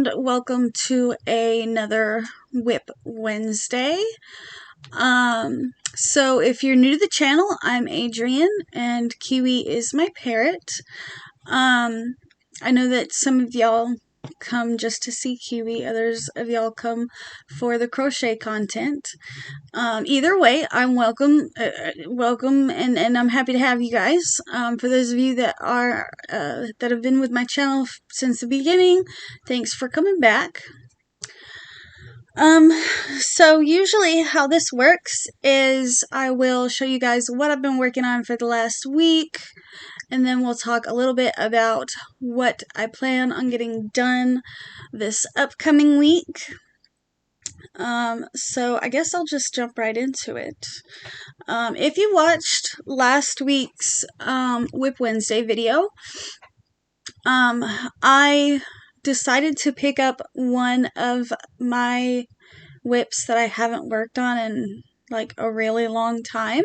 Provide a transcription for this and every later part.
and welcome to another WIP Wednesday. So if you're new to the channel, I'm Adrian and Kiwi is my parrot. I know that some of y'all come just to see Kiwi, others of y'all come for the crochet content. Either way, I'm welcome, and I'm happy to have you guys. For those of you that are that have been with my channel since the beginning, thanks for coming back. So usually how this works is I will show you guys what I've been working on for the last week, and then we'll talk a little bit about what I plan on getting done this upcoming week. So I guess I'll just jump right into it. If you watched last week's WIP Wednesday video, I decided to pick up one of my WIPs that I haven't worked on in like a really long time.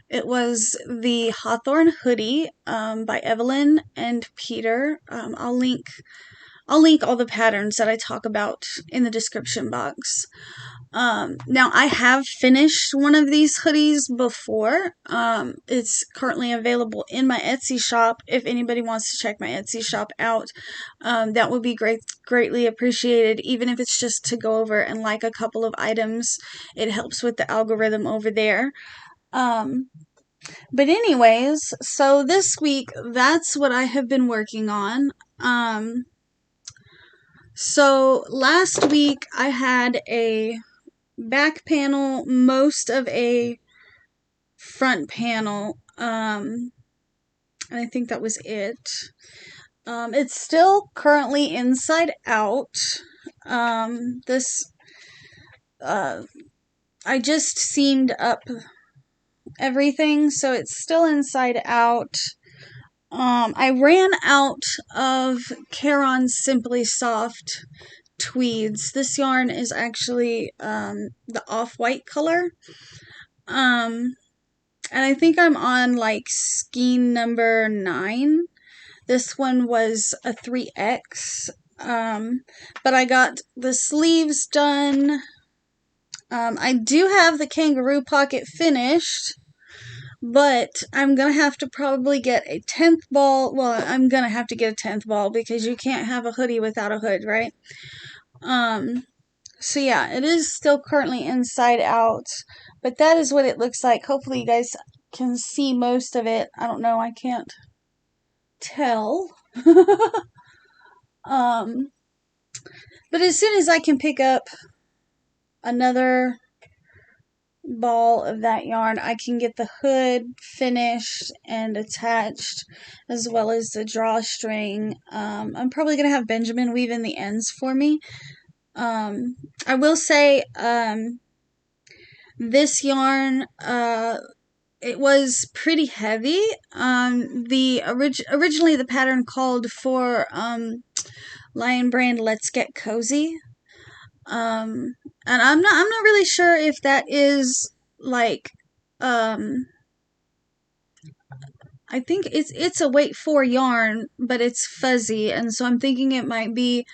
It was the Hawthorne hoodie by Evelyn and Peter. I'll link all the patterns that I talk about in the description box. Now I have finished one of these hoodies before. It's currently available in my Etsy shop. If anybody wants to check my Etsy shop out, that would be greatly appreciated. Even if it's just to go over and like a couple of items, it helps with the algorithm over there. But anyways, so this week, that's what I have been working on. So last week I had a back panel, most of a front panel, and I think that was it. It's still currently inside out. I just seamed up everything, so it's still inside out. I ran out of Caron's Simply Soft tweeds. This yarn is actually the off-white color. And I think I'm on like skein number 9. This one was a 3X. But I got the sleeves done. I do have the kangaroo pocket finished, but I'm going to have to probably get a 10th ball. Well, I'm going to have to get a 10th ball because you can't have a hoodie without a hood, right? So yeah, it is still currently inside out, but that is what it looks like. Hopefully you guys can see most of it. I don't know, I can't tell. But as soon as I can pick up another ball of that yarn, I can get the hood finished and attached, as well as the drawstring. I'm probably going to have Benjamin weave in the ends for me. I will say, this yarn, it was pretty heavy. Originally the pattern called for, Lion Brand Let's Get Cozy. And I'm not really sure if that is like, I think it's a weight 4 yarn, but it's fuzzy, and so I'm thinking it might be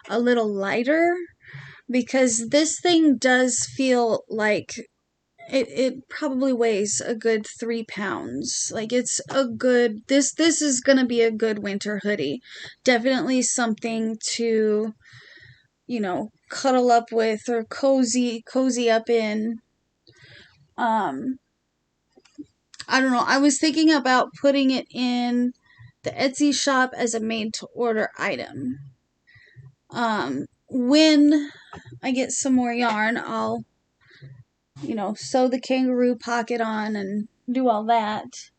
a little lighter, because this thing does feel like it probably weighs a good 3 pounds. Like, it's a good, this is gonna be a good winter hoodie. Definitely something to, you know, cuddle up with or cozy up in. I don't know, I was thinking about putting it in the Etsy shop as a made to order item. When I get some more yarn, I'll, you know, sew the kangaroo pocket on and do all that.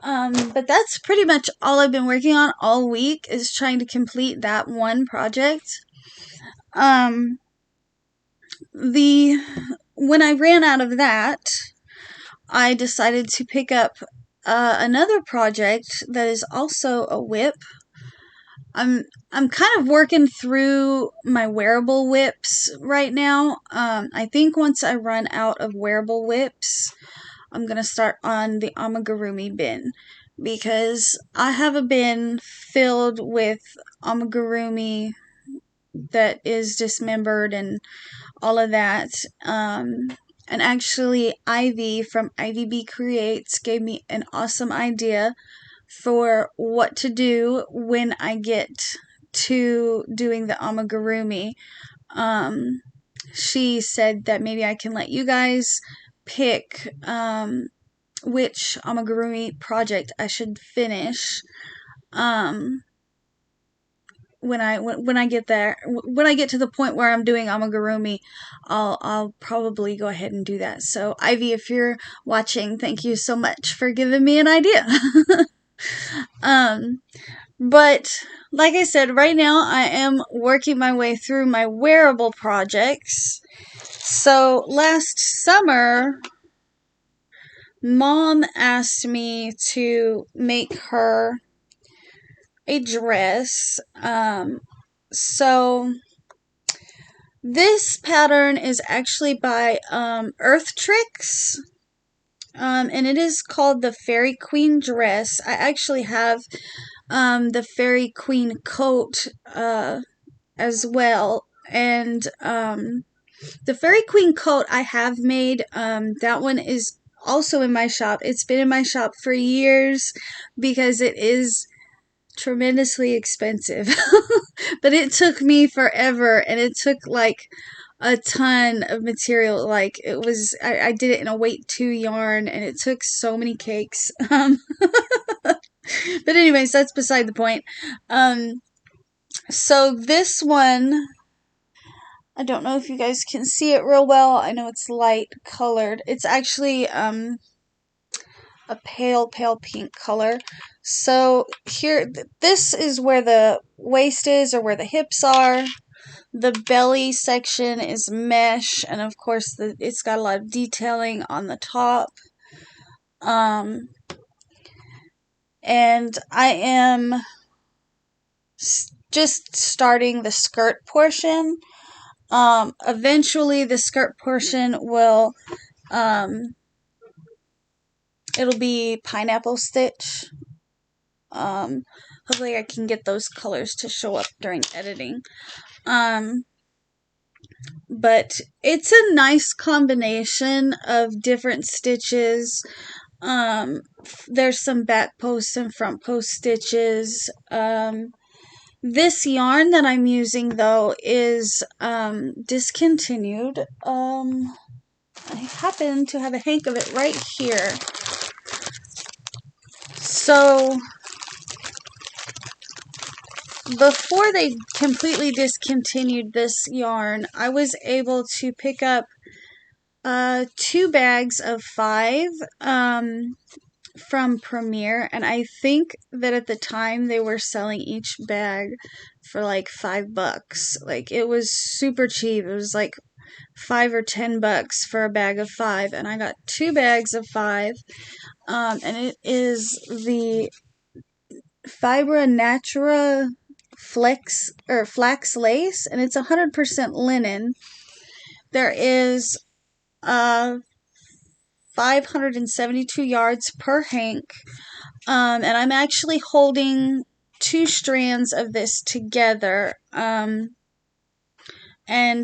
But that's pretty much all I've been working on all week, is trying to complete that one project. When I ran out of that, I decided to pick up another project that is also a WIP. I'm kind of working through my wearable WIPs right now. I think once I run out of wearable WIPs, I'm going to start on the amigurumi bin, because I have a bin filled with amigurumi that is dismembered and all of that. And actually, Ivy from IVB Creates gave me an awesome idea for what to do when I get to doing the amigurumi. She said that maybe I can let you guys pick which amigurumi project I should finish when I get there. When I get to the point where I'm doing amigurumi, I'll probably go ahead and do that. So Ivy, if you're watching, thank you so much for giving me an idea. But like I said, right now I am working my way through my wearable projects. So last summer, Mom asked me to make her a dress. So this pattern is actually by Earth Tricks. And it is called the Fairy Queen dress. I actually have the Fairy Queen coat as well. And the Fairy Queen coat I have made. That one is also in my shop. It's been in my shop for years because it is tremendously expensive. But it took me forever, and it took like a ton of material. Like it was, I did it in a weight 2 yarn, and it took so many cakes. But anyways, that's beside the point. So this one, I don't know if you guys can see it real well. I know it's light colored. It's actually a pale pink color. So here, this is where the waist is, or where the hips are. The belly section is mesh, and of course it's got a lot of detailing on the top. And I am just starting the skirt portion. Eventually the skirt portion will, it'll be pineapple stitch. Hopefully I can get those colors to show up during editing. But it's a nice combination of different stitches. There's some back post and front post stitches. This yarn that I'm using, though, is discontinued. I happen to have a hank of it right here. So before they completely discontinued this yarn, I was able to pick up 2 bags of 5 from Premier, and I think that at the time they were selling each bag for like $5. Like it was super cheap. It was like $5 or $10 for a bag of 5, and I got 2 bags of 5. And it is the Fibra Natura flax lace, and it's 100% linen. There is 572 yards per hank, and I'm actually holding 2 strands of this together. And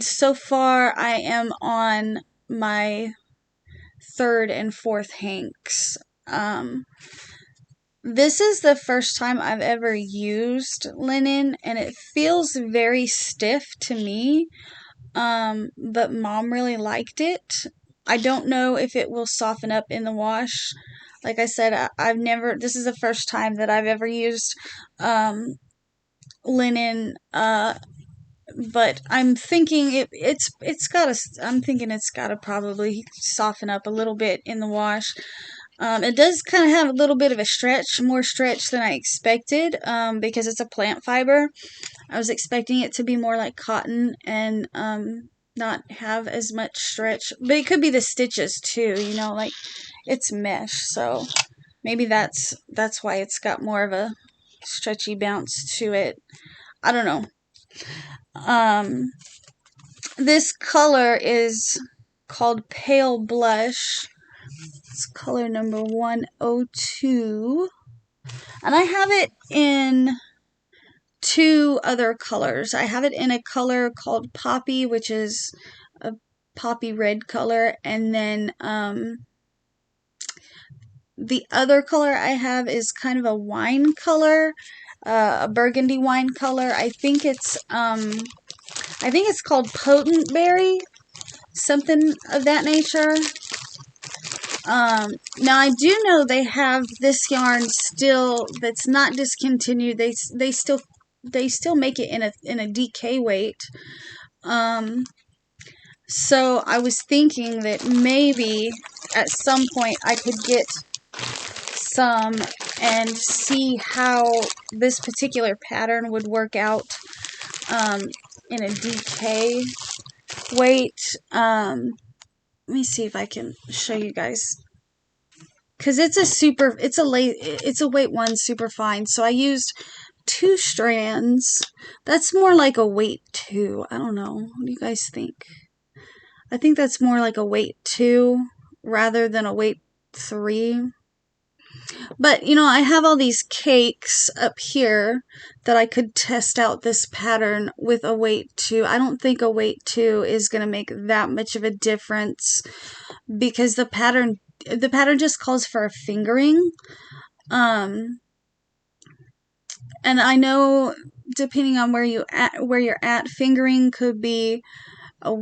so far I am on my 3rd and 4th hanks. This is the first time I've ever used linen, and it feels very stiff to me. But Mom really liked it. I don't know if it will soften up in the wash. Like I said, this is the first time that I've ever used linen, but I'm thinking it's gotta probably soften up a little bit in the wash. It does kind of have a little bit of a stretch, more stretch than I expected, because it's a plant fiber. I was expecting it to be more like cotton and not have as much stretch, but it could be the stitches too, like it's mesh, so maybe that's why it's got more of a stretchy bounce to it. I don't know. This color is called Pale Blush. It's color number 102. And I have it in two other colors. I have it in a color called Poppy, which is a poppy red color, and then the other color I have is kind of a wine color, a burgundy wine color. I think it's called Potent Berry, something of that nature. Now I do know they have this yarn still that's not discontinued. They still make it in a DK weight. So I was thinking that maybe at some point I could get some and see how this particular pattern would work out in a DK weight. Let me see if I can show you guys, because it's a weight 1 super fine. So I used 2 strands. That's more like a weight 2. I don't know. What do you guys think? I think that's more like a weight 2 rather than a weight 3. But, you know, I have all these cakes up here that I could test out this pattern with a weight 2. I don't think a weight 2 is going to make that much of a difference, because the pattern just calls for a fingering. And I know, depending on where you're at, fingering could be a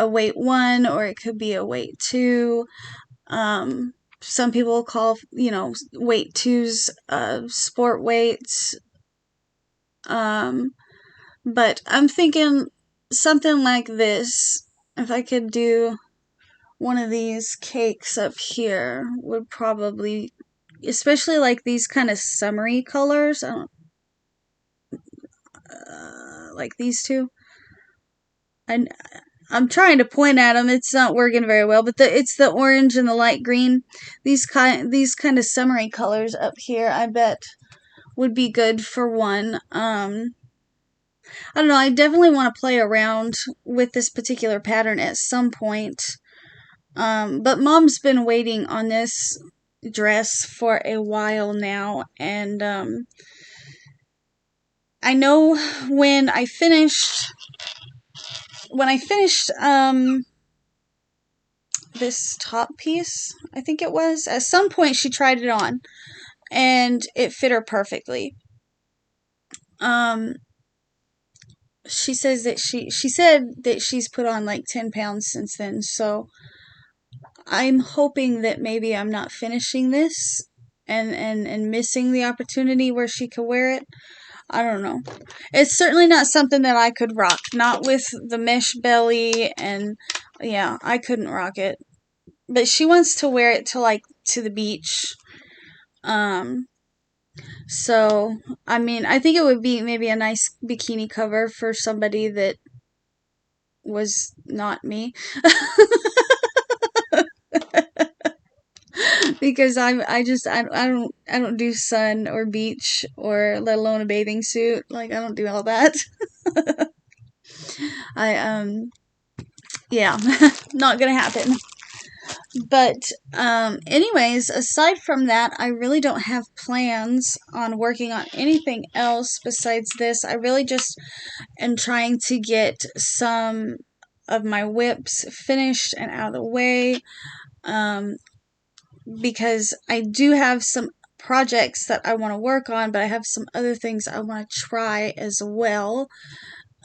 weight 1, or it could be a weight 2. Some people call, you know, weight 2s sport weights. But I'm thinking something like this. If I could do one of these cakes up here, would probably, especially like these kind of summery colors. I don't like these two. And I'm trying to point at them. It's not working very well, but it's the orange and the light green. These kind of summery colors up here, I bet would be good for one. I don't know. I definitely want to play around with this particular pattern at some point. But Mom's been waiting on this dress for a while now, and I know when I finished this top piece, I think it was, at some point she tried it on and it fit her perfectly. She said that she's put on like 10 pounds since then, so I'm hoping that maybe I'm not finishing this and missing the opportunity where she could wear it. I don't know. It's certainly not something that I could rock. Not with the mesh belly, and yeah, I couldn't rock it. But she wants to wear it to the beach. So, I mean, I think it would be maybe a nice bikini cover for somebody that was not me. Because I don't do sun or beach, or let alone a bathing suit. Like, I don't do all that. Yeah, not gonna happen. But anyways, aside from that, I really don't have plans on working on anything else besides this. I really just am trying to get some of my WIPs finished and out of the way. Because I do have some projects that I want to work on, but I have some other things I want to try as well.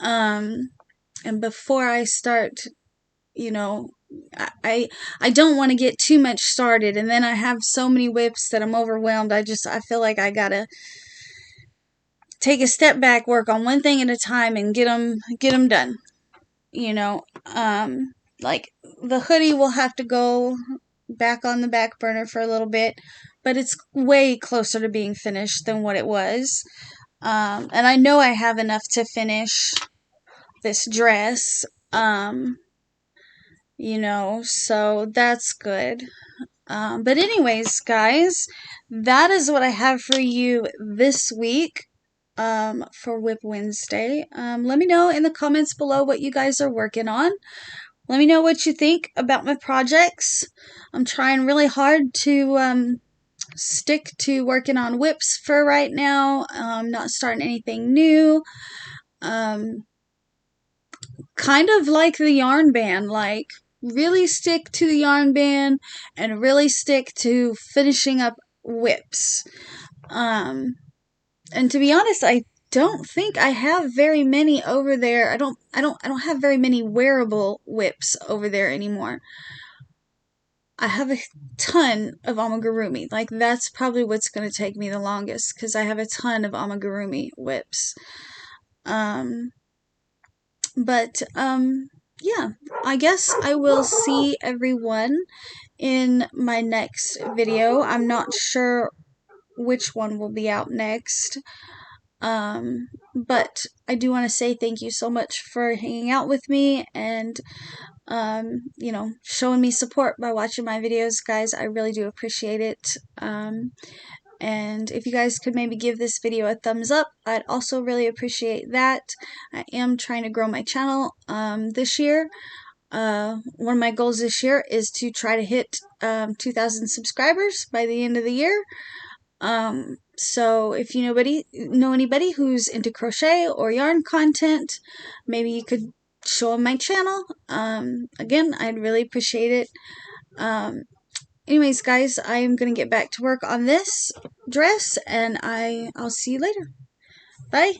And before I start, you know, I don't want to get too much started, and then I have so many WIPs that I'm overwhelmed. I feel like I gotta take a step back, work on one thing at a time, and get them done. You know, like the hoodie will have to go back on the back burner for a little bit, but it's way closer to being finished than what it was. And I know I have enough to finish this dress. You know, so that's good. But anyways, guys, that is what I have for you this week for WIP Wednesday. Let me know in the comments below what you guys are working on. Let me know what you think about my projects. I'm trying really hard to stick to working on WIPs for right now. Not starting anything new. Kind of like the yarn band, like really stick to the yarn band and really stick to finishing up WIPs. And to be honest, I don't think I have very many over there. I don't have very many wearable WIPs over there anymore. I have a ton of amigurumi. Like, that's probably what's going to take me the longest, because I have a ton of amigurumi WIPs. Yeah, I guess I will see everyone in my next video. I'm not sure which one will be out next. But I do want to say thank you so much for hanging out with me and, you know, showing me support by watching my videos, guys. I really do appreciate it. And if you guys could maybe give this video a thumbs up, I'd also really appreciate that. I am trying to grow my channel this year. One of my goals this year is to try to hit 2,000 subscribers by the end of the year. So if you know anybody who's into crochet or yarn content, maybe you could show them my channel. Again, I'd really appreciate it. Anyways, guys, I'm gonna get back to work on this dress, and I'll see you later. Bye.